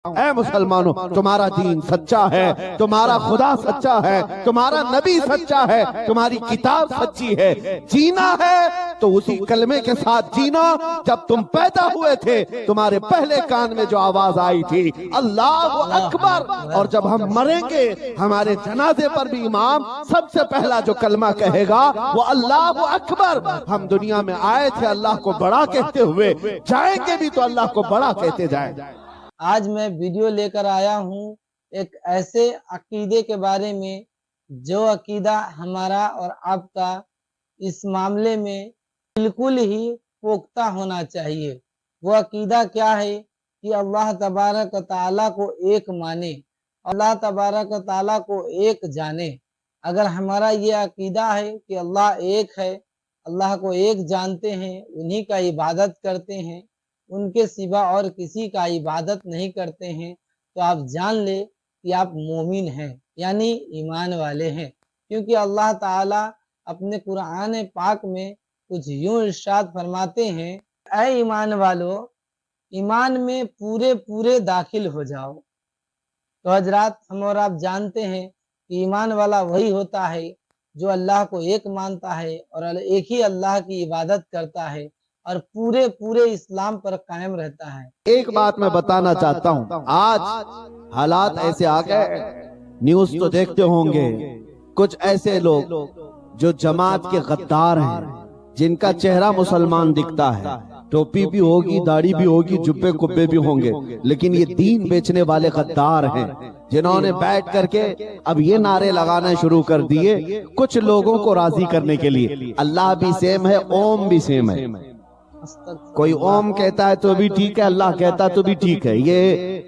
اے مسلمانوں، تمہارا دین سچا ہے، تمہارا خدا سچا ہے، تمہارا نبی سچا ہے، تمہاری کتاب سچی ہے۔ جینا ہے تو اسی کلمے کے ساتھ جینا۔ جب تم پیدا ہوئے تھے تمہارے پہلے کان میں جو آواز آئی تھی اللہ اکبر، اور جب ہم مریں گے ہمارے جنازے پر بھی امام سب سے پہلا جو کلمہ کہے گا وہ اللہ اکبر۔ ہم دنیا میں آئے تھے اللہ کو بڑا کہتے ہوئے، جائیں گے بھی تو اللہ کو بڑا کہتے جائیں۔ آج میں ویڈیو لے کر آیا ہوں ایک ایسے عقیدے کے بارے میں جو عقیدہ ہمارا اور آپ کا اس معاملے میں بالکل ہی پختہ ہونا چاہیے۔ وہ عقیدہ کیا ہے کہ اللہ تبارک و تعالیٰ کو ایک مانے، اللہ تبارک و تعالیٰ کو ایک جانے۔ اگر ہمارا یہ عقیدہ ہے کہ اللہ ایک ہے، اللہ کو ایک جانتے ہیں، انہی کا عبادت کرتے ہیں، ان کے سوا اور کسی کا عبادت نہیں کرتے ہیں، تو آپ جان لیں کہ آپ مومن ہیں، یعنی ایمان والے ہیں۔ کیونکہ اللہ تعالیٰ اپنے قرآن پاک میں کچھ یوں ارشاد فرماتے ہیں، اے ایمان والو، ایمان میں پورے داخل ہو جاؤ۔ تو حضرات، ہم اور آپ جانتے ہیں کہ ایمان والا وہی ہوتا ہے جو اللہ کو ایک مانتا ہے اور ایک ہی اللہ کی عبادت کرتا ہے اور پورے اسلام پر قائم رہتا ہے۔ ایک بات میں بتانا چاہتا ہوں، آج حالات ایسے آ گئے، نیوز تو دیکھتے ہوں گے، کچھ ایسے لوگ جو جماعت کے غدار ہیں، جن کا چہرہ مسلمان دکھتا ہے، ٹوپی بھی ہوگی، داڑھی بھی ہوگی، جبے کبے بھی ہوں گے، لیکن یہ دین بیچنے والے غدار ہیں، جنہوں نے بیٹھ کر کے اب یہ نعرے لگانا شروع کر دیے کچھ لوگوں کو راضی کرنے کے لیے، اللہ بھی سیم ہے، اوم بھی سیم ہے۔ کوئی اوم کہتا ہے تو بھی ٹھیک ہے، اللہ کہتا ہے تو بھی ٹھیک ہے۔ یہ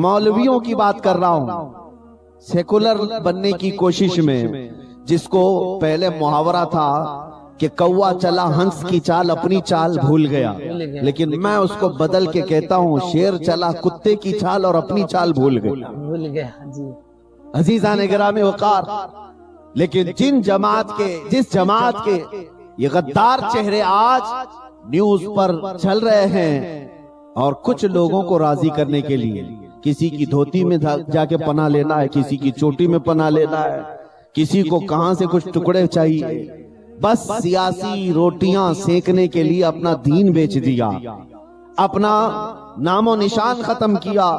مولویوں کی بات کر رہا ہوں، سیکولر بننے کی کوشش میں، جس کو پہلے محاورہ تھا کہ کوا چلا ہنس کی چال اپنی چال بھول گیا، لیکن میں اس کو بدل کے کہتا ہوں شیر چلا کتے کی چال اور اپنی چال بھول گیا۔ عزیزان گرامی وقار، لیکن جس جماعت کے یہ غدار چہرے آج نیوز پر چل رہے ہیں، اور کچھ لوگوں کو راضی کرنے کے لیے کسی کی دھوتی میں جا کے پناہ لینا ہے، کسی کی چوٹی میں پناہ لینا ہے، کسی کو کہاں سے کچھ ٹکڑے چاہیے، بس سیاسی روٹیاں سینکنے کے لیے اپنا دین بیچ دیا، اپنا نام و نشان ختم کیا،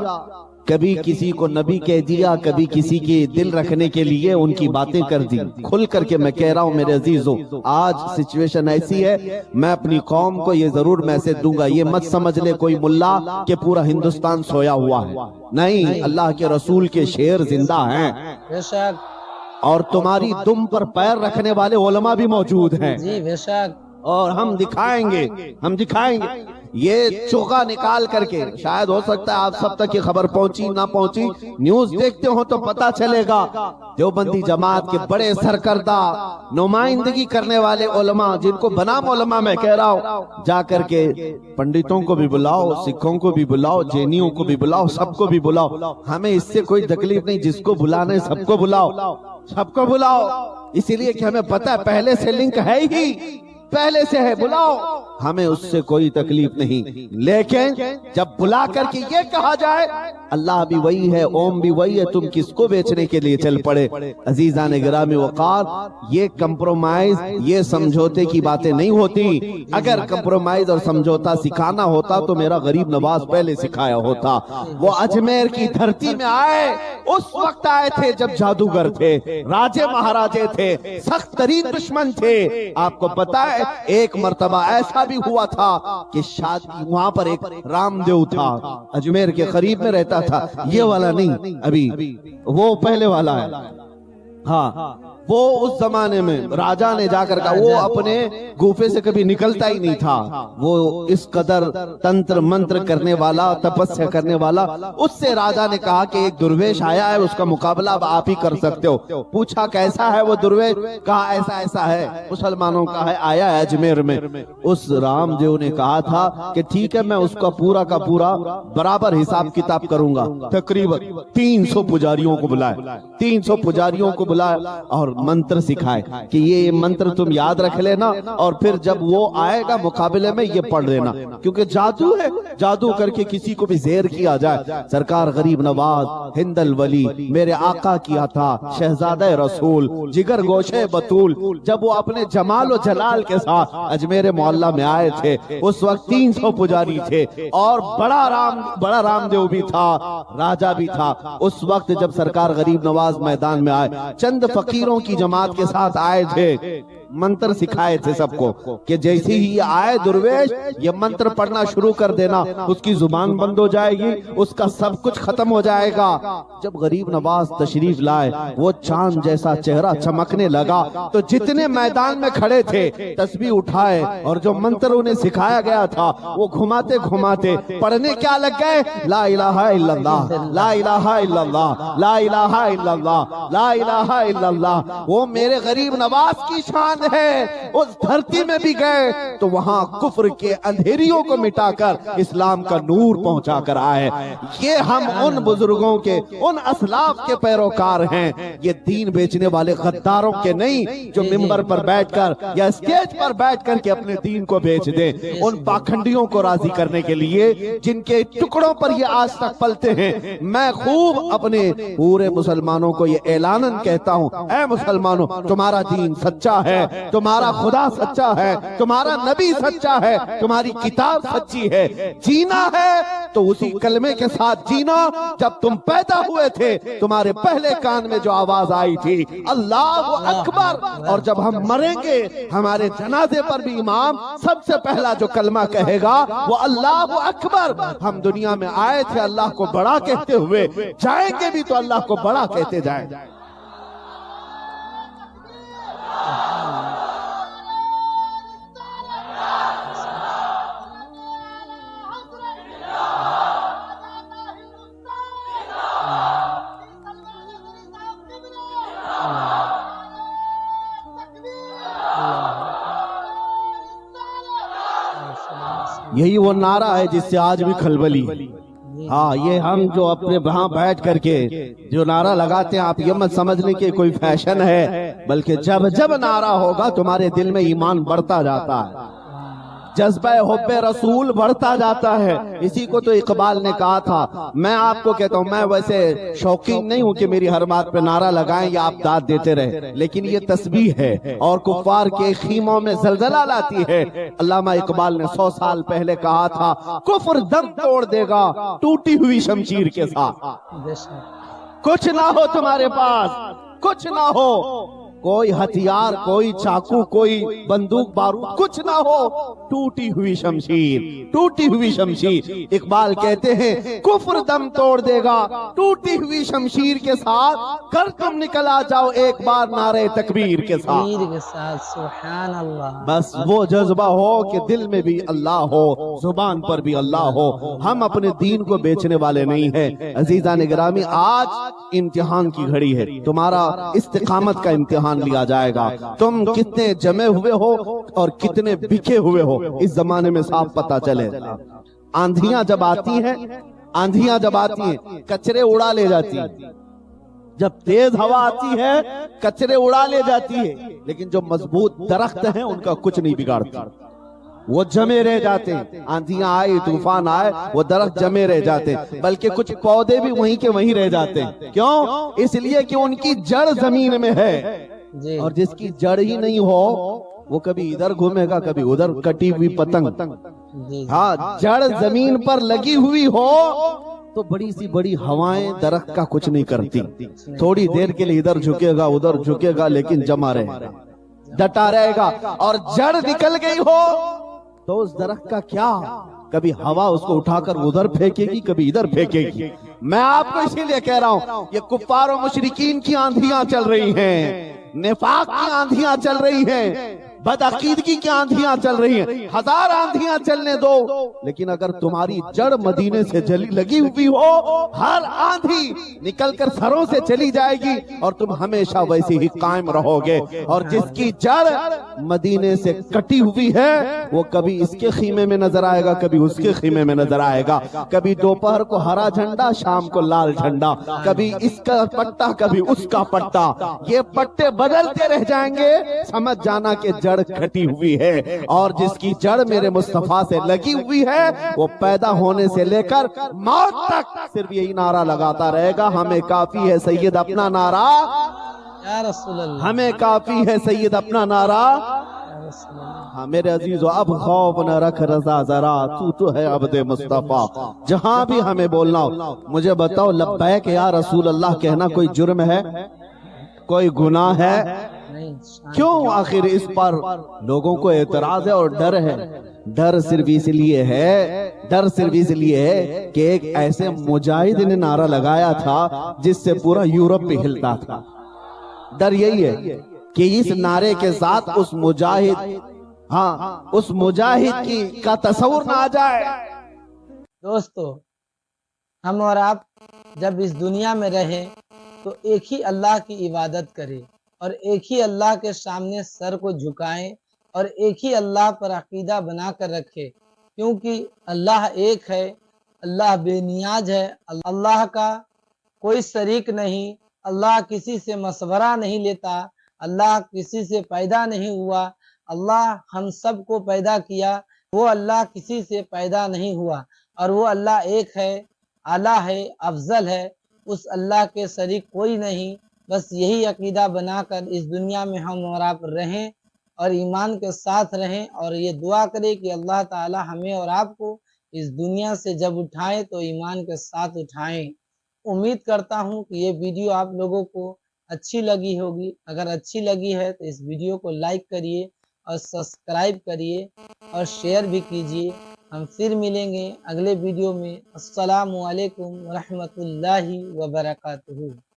کبھی کسی کو نبی کہہ دیا، کبھی کسی کے دل رکھنے کے لیے ان کی باتیں کر دی۔ کھل کر کے میں کہہ رہا ہوں میرے عزیزوں، آج سچویشن ایسی ہے، میں اپنی قوم کو یہ ضرور میسج دوں گا، یہ مت سمجھ لے کوئی ملا کہ پورا ہندوستان سویا ہوا ہے، نہیں، اللہ کے رسول کے شعر زندہ ہیں، اور تمہاری دم پر پیر رکھنے والے علماء بھی موجود ہیں، اور ہم دکھائیں گے یہ چوکا نکال کر کے۔ شاید ہو سکتا ہے آپ سب تک یہ خبر پہنچی نہ پہنچی، نیوز دیکھتے ہو تو پتا چلے گا، دیوبندی جماعت کے بڑے سرکردہ نمائندگی کرنے والے علماء، جن کو بنام علماء میں کہہ رہا ہوں، جا کر کے پنڈتوں کو بھی بلاؤ، سکھوں کو بھی بلاؤ، جینیوں کو بھی بلاؤ، سب کو بھی بلاؤ، ہمیں اس سے کوئی تکلیف نہیں، جس کو بلانا ہے سب کو بلاؤ، اسی لیے کہ ہمیں پتہ ہے پہلے سے لنک ہے ہی، پہلے سے ہے، بلاؤ، ہمیں اس سے کوئی تکلیف نہیں، لیکن جب بلا کر کے یہ کہا جائے اللہ بھی وہی ہے، اوم بھی وہی ہے، تم کس کو بیچنے کے لیے چل پڑے؟ عزیزان گرامی وقار، یہ کمپرومائز، یہ سمجھوتے کی باتیں نہیں ہوتی۔ اگر کمپرومائز اور سمجھوتا سکھانا ہوتا تو میرا غریب نواز پہلے سکھایا ہوتا۔ وہ اجمیر کی دھرتی میں آئے، اس وقت آئے تھے جب جادوگر تھے، راجے مہاراجے تھے، سخت ترین دشمن تھے۔ آپ کو پتا ہے ایک مرتبہ ایسا بھی ہوا تھا کہ شادی وہاں پر ایک رام دیو تھا، اجمیر کے قریب میں رہتا تھا، یہ والا نہیں، ابھی وہ پہلے والا ہے، ہاں، وہ اس زمانے میں راجہ نے جا کر کہا، وہ اپنے گوفے سے کبھی نکلتا ہی نہیں تھا، وہ اس قدر تنتر منتر کرنے والا، تپسیا کرنے والا، اس سے راجہ نے کہا کہ ایک درویش آیا ہے، اس کا مقابلہ اب آپ ہی کر سکتے ہو۔ پوچھا کیسا ہے وہ درویش؟ کہا ایسا ہے، مسلمانوں کا ہے، آیا ہے اجمیر میں۔ اس رام دیو نے کہا تھا کہ ٹھیک ہے، میں اس کا پورا کا پورا برابر حساب کتاب کروں گا۔ تقریباً 300 پجاریوں کو بلایا، 300 پجاریوں کو بلایا، اور मंत्र सिखाए कि ये मंत्र तुम याद रख लेना और फिर जब वो आएगा मुकाबले में ये पढ़ लेना, क्योंकि जादू है, जादू करके किसी को भी ज़ेर किया जाए। सरकार गरीब नवाज हिंदल वली मेरे आका किया था, शहजादा रसूल जिगर गोशे बतूल, जब वो अपने जमाल और जलाल के साथ अजमेर मोहल्ला में आए थे, उस वक्त 300 पुजारी थे और बड़ा रामदेव भी था, राजा भी था। उस वक्त जब सरकार गरीब नवाज मैदान में आए, चंद फकीरों की जमात के साथ आए थे, मंत्र सिखाए थे सबको कि जैसे ही ये आए दुर्वेश, ये मंत्र पढ़ना शुरू कर देना, उसकी जुबान बंद हो जाएगी, उसका सब कुछ खत्म हो जाएगा। जब गरीब नवाज तशरीफ लाए, वो चांद जैसा चेहरा चमकने लगा, तो जितने मैदान में खड़े थे तस्बीह उठाए और जो मंत्र उन्हें सिखाया गया था वो घुमाते घुमाते पढ़ने क्या लग गए, ला इलाहा इल्लल्लाह, ला इलाहा इल्लल्लाह, ला इलाहा इल्लल्लाह, ला इलाहा इल्लल्लाह। वो मेरे गरीब नवाज की शान है। उस धरती में भी गए तो वहां कुफ्र के अंधेरियों को मिटाकर इस्लाम का नूर पहुंचा कर आए। ये हम उन बुजुर्गों के, उन असलाफ के पैरोकार हैं, ये दीन बेचने वाले गद्दारों के नहीं, जो मिंबर पर बैठकर या स्टेज पर बैठकर के अपने दीन को बेच दें। उन पाखंडियों को राजी करने के लिए जिनके टुकड़ों पर ये आज तक पलते हैं, मैं खूब अपने पूरे मुसलमानों को ये ऐलानन कहता हूं, ऐ मुसलमानों, तुम्हारा दीन सच्चा है, तुम्हारा खुदा सच्चा है, तुम्हारा नबी सच्चा है, तुम्हारी किताब सच्ची है। जीना है तो उसी कलमे के साथ जीना। जब तुम पैदा हुए थे तुम्हारे पहले कान में जो आवाज आई थी, अल्लाहु अकबर, और जब हम मरेंगे हमारे जनाजे पर भी इमाम सबसे पहला जो कलमा कहेगा वो अल्लाहु अकबर। हम दुनिया में आए थे अल्लाह को बड़ा कहते हुए, जाएंगे भी तो अल्लाह को बड़ा कहते जाएंगे। यही वो नारा है जिससे आज भी खलबली। हाँ, ये हम जो अपने वहां बैठ करके जो नारा लगाते हैं, आप ये मत समझने की कोई फैशन है, बल्कि जब जब नारा होगा तुम्हारे दिल में ईमान बढ़ता जाता है, जज्बा हुब्बे रसूल बढ़ता जाता है। इसी को तो इकबाल ने कहा था। मैं आपको कहता हूँ, मैं वैसे शौकीन नहीं हूँ कि मेरी हर बात पे नारा लगाएं या आप दाद देते रहे, लेकिन ये तस्बीह है और कुफ्फार के खीमों में जलजला लाती है। अल्लामा इकबाल ने 100 साल पहले कहा था, कुफ्र दम तोड़ देगा टूटी हुई शमशीर के साथ। कुछ ना हो तुम्हारे पास, कुछ ना हो, कोई हथियार, कोई चाकू, कोई बंदूक बारूद, कुछ ना हो, टूटी हुई शमशीर, टूटी हुई शमशीर। इकबाल कहते हैं कुफ्र दम तोड़ देगा टूटी हुई शमशीर के साथ, कर तुम निकल आ जाओ एक बार नारे तकबीर के साथ। सुभान अल्लाह। बस वो जज्बा हो कि दिल में भी अल्लाह हो, जुबान पर भी अल्लाह हो। हम अपने दीन को बेचने वाले नहीं है। अजीजा ने गिरामी, आज इम्तिहान की घड़ी है, तुम्हारा इस्तिकामत का इम्तिहान लिया जाएगा। तुम कितने जमे हुए हो और कितने बिके हुए हो, इस जमाने में साफ पता चले। आंधियां जब आती हैं, आंधियां जब आती हैं कचरे उड़ा ले जाती है, जब तेज हवा आती है कचरे उड़ा ले जाती है, लेकिन जो मजबूत दरख्त हैं उनका कुछ नहीं बिगाड़ती, वो जमे रह जाते हैं। आंधियां आए, तूफान आए, वो दरख्त जमे रह जाते हैं, बल्कि कुछ पौधे भी वहीं के वहीं रह जाते हैं। क्यों? इसलिए कि उनकी जड़ जमीन में है, और जिसकी जड़ ही नहीं हो वो कभी इधर घूमेगा कभी उधर, कटी हुई पतंग। हाँ, जड़ जमीन पर लगी हुई हो तो बड़ी सी बड़ी हवाएं दरख्त का कुछ नहीं करती। थोड़ी देर के लिए इधर झुकेगा उधर झुकेगा, लेकिन जमा रहेगा, डटा रहेगा। और जड़ निकल गई हो तो उस दरख्त का क्या, कभी हवा उसको उठाकर उधर फेंकेगी, कभी इधर फेंकेगी। मैं आपको इसीलिए कह रहा हूं, ये कुफ्फार और मुशरिकीन की आंधियां चल रही हैं, निफाक की आंधियां चल रही हैं। बदअकीदगी की आंधियां चल रही हैं, हजार आंधियां चलने दो, लेकिन अगर तुम्हारी जड़ मदीने से लगी हुई हो, हर आंधी निकलकर सरों से चली जाएगी और तुम हमेशा वैसे ही कायम रहोगे। और जिसकी जड़ मदीने से कटी हुई है वो कभी इसके खीमे में नजर आएगा, कभी उसके खीमे में नजर आएगा, कभी दोपहर को हरा झंडा, शाम को लाल झंडा, कभी इसका पट्टा कभी उसका पट्टा, ये पट्टे बदलते रह जाएंगे। समझ जाना कि जड़ कटी हुई है। और जिसकी जड़ मेरे मुस्तफा से लगी हुई है वो पैदा होने से लेकर मौत तक सिर्फ यही नारा लगाता रहेगा, हमें काफी है सैयद अपना नारा, या रसूल अल्लाह, हमें काफी है सैयद अपना नारा। या रसूल अल्लाह। हाँ मेरे अजीजों, अब खौफ न रख रजा जरा, तू तो है अब्दे मुस्तफा। जहां भी हमें बोलना हो मुझे बताओ, लब्बैक या रसूल अल्लाह कहना कोई जुर्म है, कोई गुनाह है? नहीं, क्यों आखिर इस पर लोगों को एतराज है और डर है? डर सिर्फ इसलिए है, डर सिर्फ इसलिए है कि एक ऐसे मुजाहिद ने नारा लगाया था जिससे पूरा यूरोप पे हिलता था। डर यही है कि इस नारे के साथ उस मुजाहिद, हाँ उस मुजाहिद की का तस्वुर ना आ जाए। दोस्तों, हम और आप जब इस दुनिया में रहे तो एक ही अल्लाह की इबादत करें और एक ही अल्लाह के सामने सर को झुकाएं और एक ही अल्लाह पर अकीदा बना कर रखें, क्योंकि अल्लाह एक है, अल्लाह बेनियाज है, अल्लाह का कोई शरीक नहीं, अल्लाह किसी से मशवरा नहीं लेता, अल्लाह किसी से पैदा नहीं हुआ, अल्लाह हम सब को पैदा किया, वो अल्लाह किसी से पैदा नहीं हुआ और वो अल्लाह एक है, आला है, अफजल है, उस अल्लाह के शरीक कोई नहीं। बस यही अकीदा बनाकर इस दुनिया में हम और आप रहें और ईमान के साथ रहें और ये दुआ करें कि अल्लाह ताला हमें और आपको इस दुनिया से जब उठाएं तो ईमान के साथ उठाएं। उम्मीद करता हूं कि ये वीडियो आप लोगों को अच्छी लगी होगी। अगर अच्छी लगी है तो इस वीडियो को लाइक करिए और सब्सक्राइब करिए और शेयर भी कीजिए। हम फिर मिलेंगे अगले वीडियो में। अस्सलामु अलैकुम व रहमतुल्लाहि व बरकातुहू।